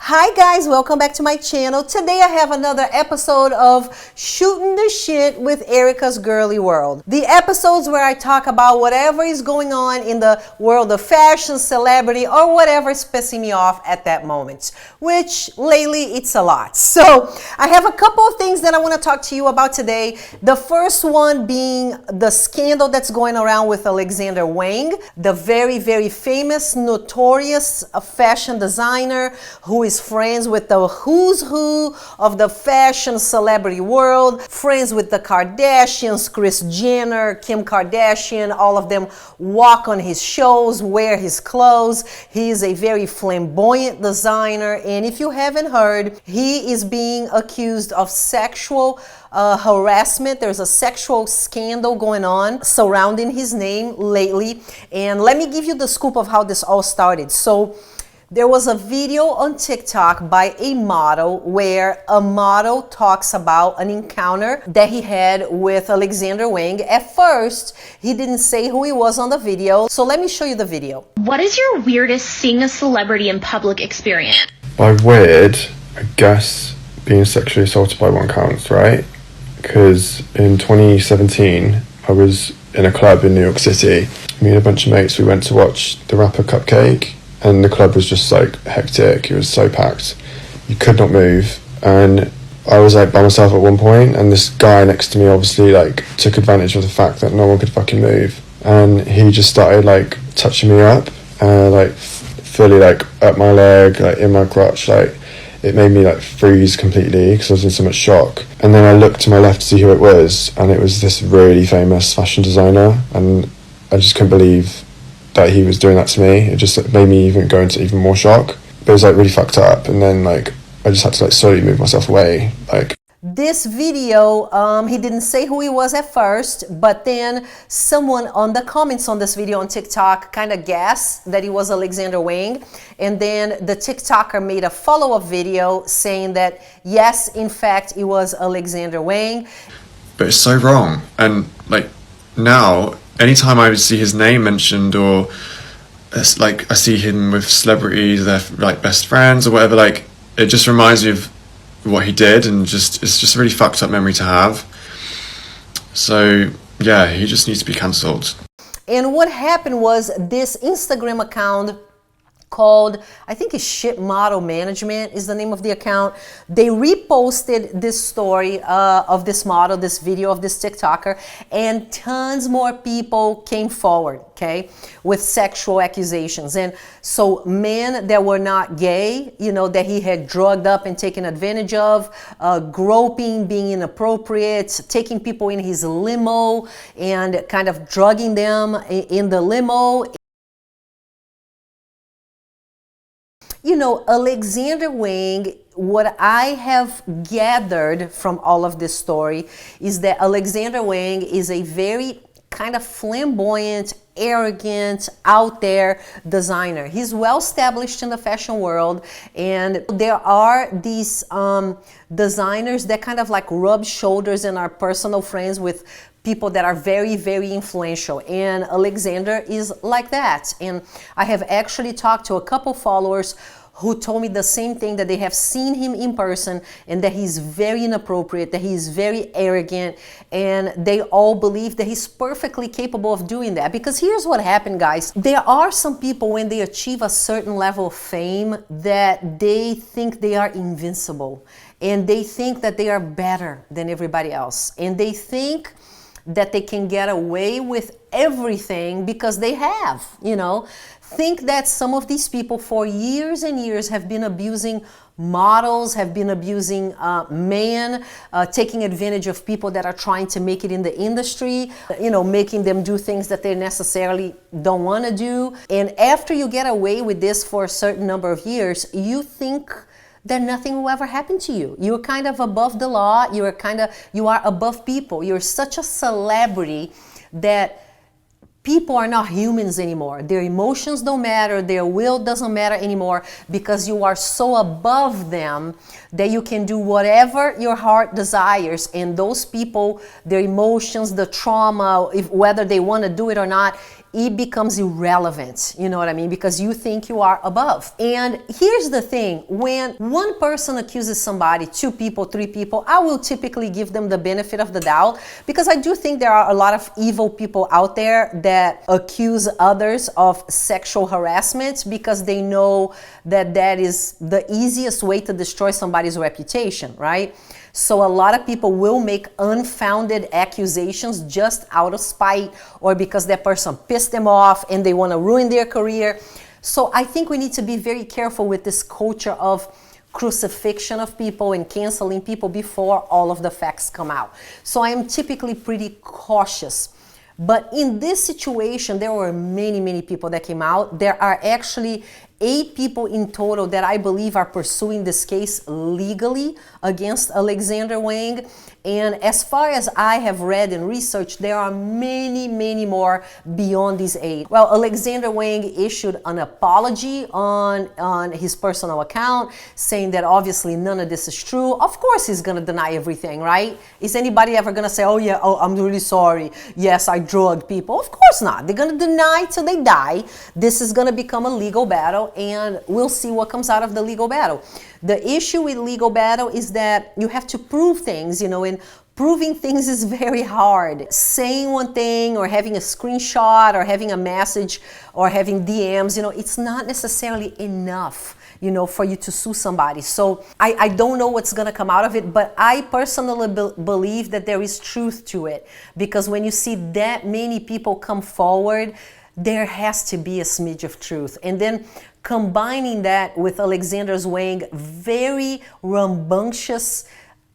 Hi guys, welcome back to my channel. Today I have another episode of Shooting the Shit with Erica's Girly World. The episodes where I talk about whatever is going on in the world of fashion, celebrity, or whatever is pissing me off at that moment, which lately it's a lot. So I have a couple of things that I want to talk to you about today. The first one being the scandal that's going around with Alexander Wang, the very, very famous, notorious fashion designer who is friends with the who's who of the fashion celebrity world, friends with the Kardashians, Kris Jenner, Kim Kardashian, all of them walk on his shows, wear his clothes. He is a very flamboyant designer, and if you haven't heard, he is being accused of sexual harassment. There's a sexual scandal going on surrounding his name lately, and let me give you the scoop of how this all started. So there was a video on TikTok by a model where a model talks about an encounter that he had with Alexander Wang. At first, he didn't say who he was on the video, so let me show you the video. What is your weirdest seeing a celebrity in public experience? By weird, I guess being sexually assaulted by one counts, right? Because in 2017, I was in a club in New York City. Me and a bunch of mates, we went to watch the rapper Cupcake. And the club was just like hectic. It was so packed. You could not move. And I was like by myself at one point, and this guy next to me obviously like took advantage of the fact that no one could fucking move. And he just started like touching me up, like fully like up my leg, like in my crotch. Like it made me like freeze completely because I was in so much shock. And then I looked to my left to see who it was, and it was this really famous fashion designer. And I just couldn't believe that he was doing that to me. It just made me even go into even more shock. But it was like really fucked up, and then like I just had to like slowly move myself away. Like this video, he didn't say who he was at first, but then someone on the comments on this video on TikTok kind of guessed that he was Alexander Wang, and then the TikToker made a follow-up video saying that yes, in fact, it was Alexander Wang. But it's so wrong, and like now, anytime I see his name mentioned, or it's like I see him with celebrities, they're like best friends or whatever, like it just reminds me of what he did, and just it's just a really fucked up memory to have. So yeah, he just needs to be cancelled. And what happened was this Instagram account called, I think it's Shit Model Management is the name of the account. They reposted this story of this model, this video of this TikToker, and tons more people came forward, okay, with sexual accusations. And so men that were not gay, you know, that he had drugged up and taken advantage of, groping, being inappropriate, taking people in his limo and kind of drugging them in the limo. You know, Alexander Wang, what I have gathered from all of this story is that Alexander Wang is a very kind of flamboyant, arrogant, out there designer. He's well established in the fashion world, and there are these designers that kind of like rub shoulders and are personal friends with people that are very, very influential, and Alexander is like that. And I have actually talked to a couple followers who told me the same thing, that they have seen him in person and that he's very inappropriate, that he's very arrogant, and they all believe that he's perfectly capable of doing that. Because here's what happened, guys. There are some people, when they achieve a certain level of fame, that they think they are invincible, and they think that they are better than everybody else, and they think that they can get away with everything because they have, you know. Think that some of these people for years and years have been abusing models, have been abusing men, taking advantage of people that are trying to make it in the industry, you know, making them do things that they necessarily don't want to do. And after you get away with this for a certain number of years, you think that nothing will ever happen to you. You're kind of above the law. You are above people. You're such a celebrity that people are not humans anymore. Their emotions don't matter. Their will doesn't matter anymore, because you are so above them that you can do whatever your heart desires. And those people, their emotions, the trauma, whether they want to do it or not, it becomes irrelevant, you know what I mean? Because you think you are above. And here's the thing, when one person accuses somebody, 2 people, 3 people, I will typically give them the benefit of the doubt, because I do think there are a lot of evil people out there that accuse others of sexual harassment because they know that that is the easiest way to destroy somebody's reputation, right? So a lot of people will make unfounded accusations just out of spite or because that person pissed them off and they want to ruin their career. So I think we need to be very careful with this culture of crucifixion of people and canceling people before all of the facts come out. So I am typically pretty cautious. But in this situation, there were many, many people that came out. There are actually 8 people in total that I believe are pursuing this case legally against Alexander Wang. And as far as I have read and researched, there are many, many more beyond these 8. Well, Alexander Wang issued an apology on his personal account, saying that obviously none of this is true. Of course he's going to deny everything, right? Is anybody ever going to say, oh yeah, oh, I'm really sorry, yes, I drugged people? Of course not. They're going to deny till they die. This is going to become a legal battle, and we'll see what comes out of the legal battle. The issue with legal battle is that you have to prove things, you know, and proving things is very hard. Saying one thing or having a screenshot or having a message or having DMs, you know, it's not necessarily enough, you know, for you to sue somebody. So I don't know what's going to come out of it, but I personally believe that there is truth to it, because when you see that many people come forward, there has to be a smidge of truth. And then combining that with Alexander Wang's very rambunctious,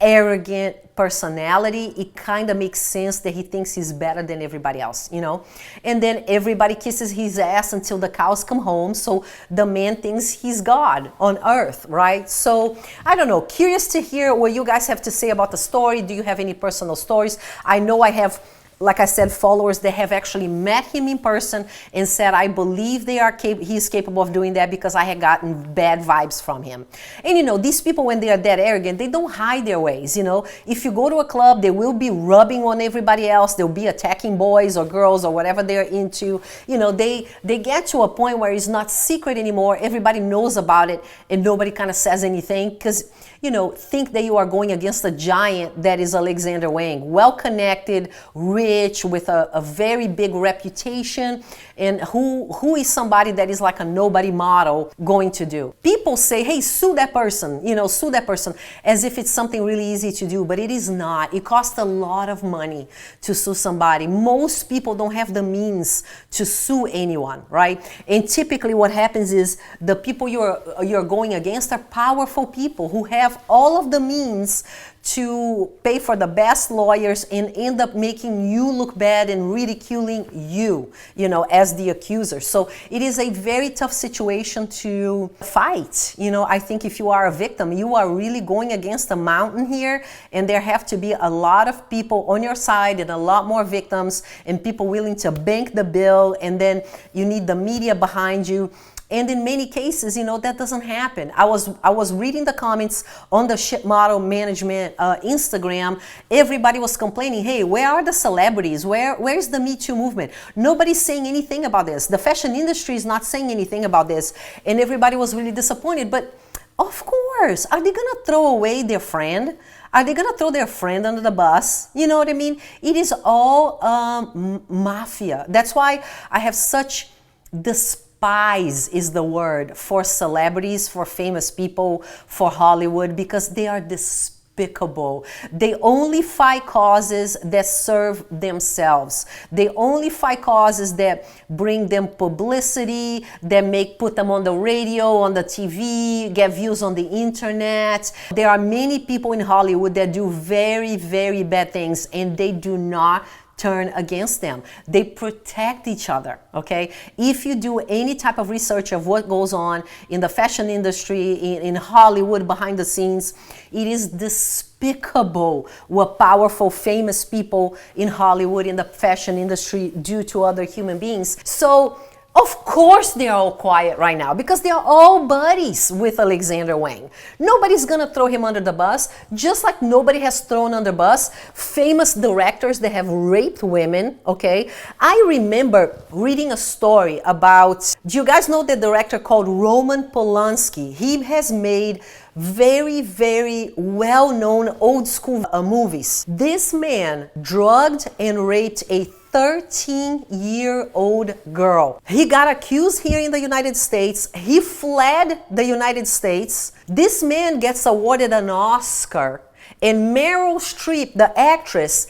arrogant personality, it kind of makes sense that he thinks he's better than everybody else, you know? And then everybody kisses his ass until the cows come home, so the man thinks he's God on earth, right? So, I don't know, curious to hear what you guys have to say about the story. Do you have any personal stories? I know I have, like I said, followers that have actually met him in person and said, I believe he's capable of doing that because I had gotten bad vibes from him. And you know, these people, when they are that arrogant, they don't hide their ways, you know. If you go to a club, they will be rubbing on everybody else. They'll be attacking boys or girls or whatever they're into. You know, they get to a point where it's not secret anymore. Everybody knows about it and nobody kind of says anything because, you know, think that you are going against a giant that is Alexander Wang. Well-connected, rich, with a very big reputation, and who is somebody that is like a nobody model going to do? People say, hey, sue that person, you know, sue that person, as if it's something really easy to do, but it is not. It costs a lot of money to sue somebody. Most people don't have the means to sue anyone, right? And typically what happens is the people you're going against are powerful people who have all of the means to pay for the best lawyers and end up making you look bad and ridiculing you, you know, as the accuser. So it is a very tough situation to fight. You know, I think if you are a victim, you are really going against a mountain here, and there have to be a lot of people on your side and a lot more victims and people willing to bank the bill, and then you need the media behind you. And in many cases, you know, that doesn't happen. I was reading the comments on the Ship Model Management Instagram. Everybody was complaining, hey, where are the celebrities? Where's the Me Too movement? Nobody's saying anything about this. The fashion industry is not saying anything about this. And everybody was really disappointed. But of course, are they going to throw away their friend? Are they going to throw their friend under the bus? You know what I mean? It is all mafia. That's why I have such despise is the word for celebrities, for famous people, for Hollywood, because they are despicable. They only fight causes that serve themselves. They only fight causes that bring them publicity, that put them on the radio, on the TV, get views on the internet. There are many people in Hollywood that do very, very bad things, and they do not turn against them. They protect each other, okay? If you do any type of research of what goes on in the fashion industry, in Hollywood, behind the scenes, it is despicable what powerful, famous people in Hollywood, in the fashion industry, do to other human beings. So of course they're all quiet right now because they're all buddies with Alexander Wang. Nobody's gonna throw him under the bus, just like nobody has thrown under the bus famous directors that have raped women, okay? I remember reading a story about, do you guys know the director called Roman Polanski? He has made very, very well-known old school movies. This man drugged and raped a 13-year-old girl. He got accused here in the United States. He fled the United States. This man gets awarded an Oscar, and Meryl Streep, the actress,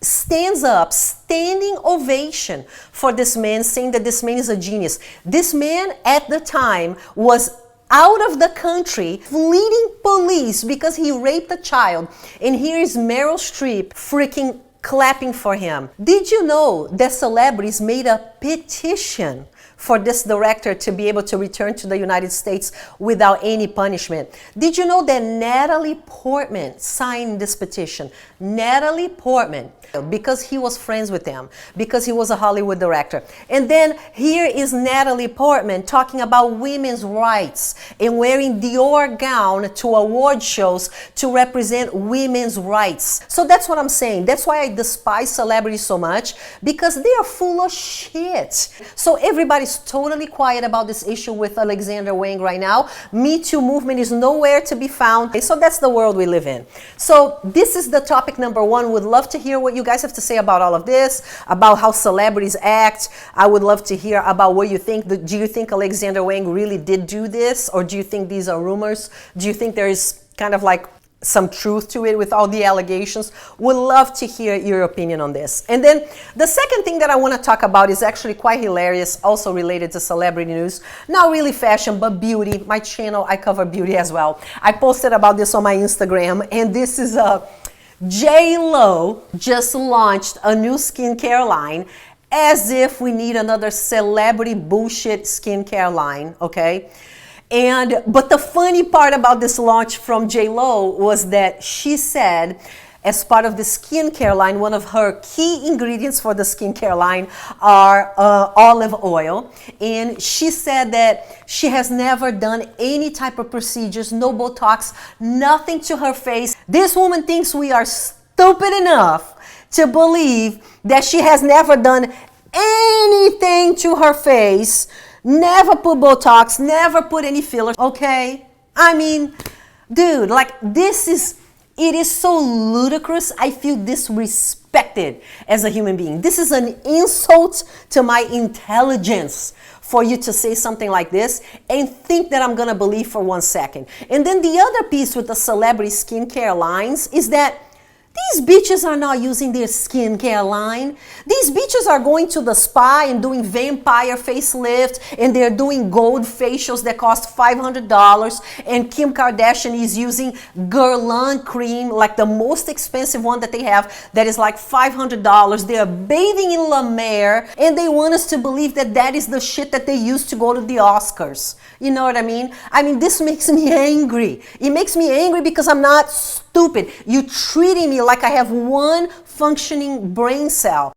stands up, standing ovation for this man, saying that this man is a genius. This man at the time was out of the country, fleeing police because he raped a child. And here is Meryl Streep freaking clapping for him. Did you know that celebrities made a petition for this director to be able to return to the United States without any punishment? Did you know that Natalie Portman signed this petition? Natalie Portman, because he was friends with them, because he was a Hollywood director. And then here is Natalie Portman talking about women's rights and wearing Dior gown to award shows to represent women's rights. So that's what I'm saying. That's why I despise celebrities so much, because they are full of shit. So everybody's totally quiet about this issue with Alexander Wang right now. Me Too movement is nowhere to be found. So that's the world we live in. So this is the topic number one. Would love to hear what you guys have to say about all of this, about how celebrities act. I would love to hear about what you think. Do you think Alexander Wang really did do this, or do you think these are rumors? Do you think there is kind of like some truth to it with all the allegations? Would love to hear your opinion on this. And then the second thing that I want to talk about is actually quite hilarious, also related to celebrity news. Not really fashion, but beauty. My channel, I cover beauty as well. I posted about this on my Instagram, and this is J.Lo just launched a new skincare line, as if we need another celebrity bullshit skincare line, okay? But the funny part about this launch from J.Lo was that she said, as part of the skincare line, one of her key ingredients for the skincare line are olive oil. And she said that she has never done any type of procedures, no Botox, nothing to her face. This woman thinks we are stupid enough to believe that she has never done anything to her face, never put Botox, never put any fillers, okay? I mean, dude, like it is so ludicrous. I feel disrespected as a human being. This is an insult to my intelligence for you to say something like this and think that I'm gonna believe for 1 second. And then the other piece with the celebrity skincare lines is that these bitches are not using their skincare line. These bitches are going to the spa and doing vampire facelift, and they're doing gold facials that cost $500. And Kim Kardashian is using Girly cream, like the most expensive one that they have, that is like $500. They're bathing in La Mer, and they want us to believe that that is the shit that they use to go to the Oscars. You know what I mean? I mean, this makes me angry. It makes me angry because I'm not stupid. You treating me like I have one functioning brain cell.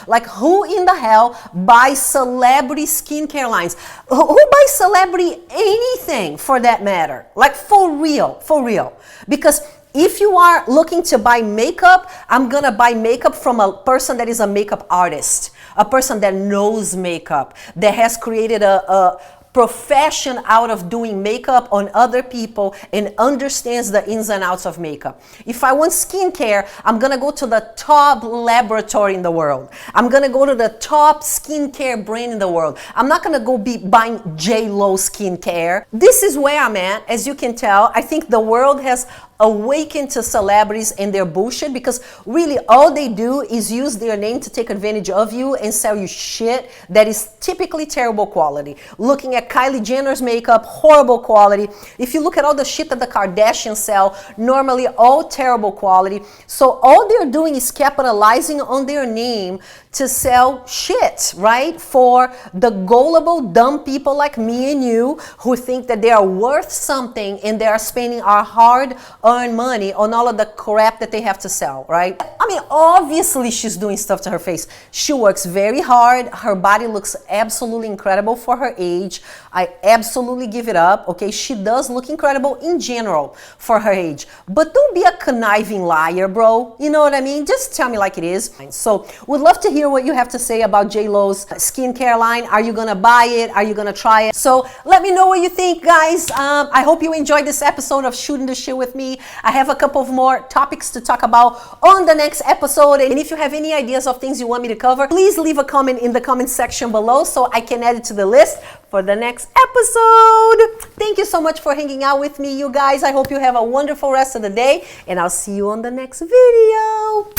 Like, who in the hell buys celebrity skincare lines? Who buys celebrity anything for that matter? Like, for real, for real. Because if you are looking to buy makeup, I'm gonna buy makeup from a person that is a makeup artist, a person that knows makeup, that has created a profession out of doing makeup on other people and understands the ins and outs of makeup. If I want skincare, I'm gonna go to the top laboratory in the world. I'm gonna go to the top skincare brand in the world. I'm not gonna go be buying J.Lo skincare. This is where I'm at. As you can tell, I think the world has awakened to celebrities and their bullshit, because really all they do is use their name to take advantage of you and sell you shit that is typically terrible quality. Looking at Kylie Jenner's makeup, horrible quality. If you look at all the shit that the Kardashians sell, normally all terrible quality. So all they're doing is capitalizing on their name to sell shit, right? For the gullible, dumb people like me and you who think that they are worth something and they are spending our hard earn money on all of the crap that they have to sell, right? I mean, obviously she's doing stuff to her face. She works very hard. Her body looks absolutely incredible for her age. I absolutely give it up, okay? She does look incredible in general for her age. But don't be a conniving liar, bro. You know what I mean? Just tell me like it is. So, would love to hear what you have to say about J-Lo's skincare line. Are you gonna buy it? Are you gonna try it? So, let me know what you think, guys. I hope you enjoyed this episode of Shooting the Shit with me. I have a couple of more topics to talk about on the next episode. And if you have any ideas of things you want me to cover, please leave a comment in the comment section below so I can add it to the list for the next episode. Thank you so much for hanging out with me, you guys. I hope you have a wonderful rest of the day, and I'll see you on the next video.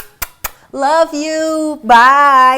Love you. Bye.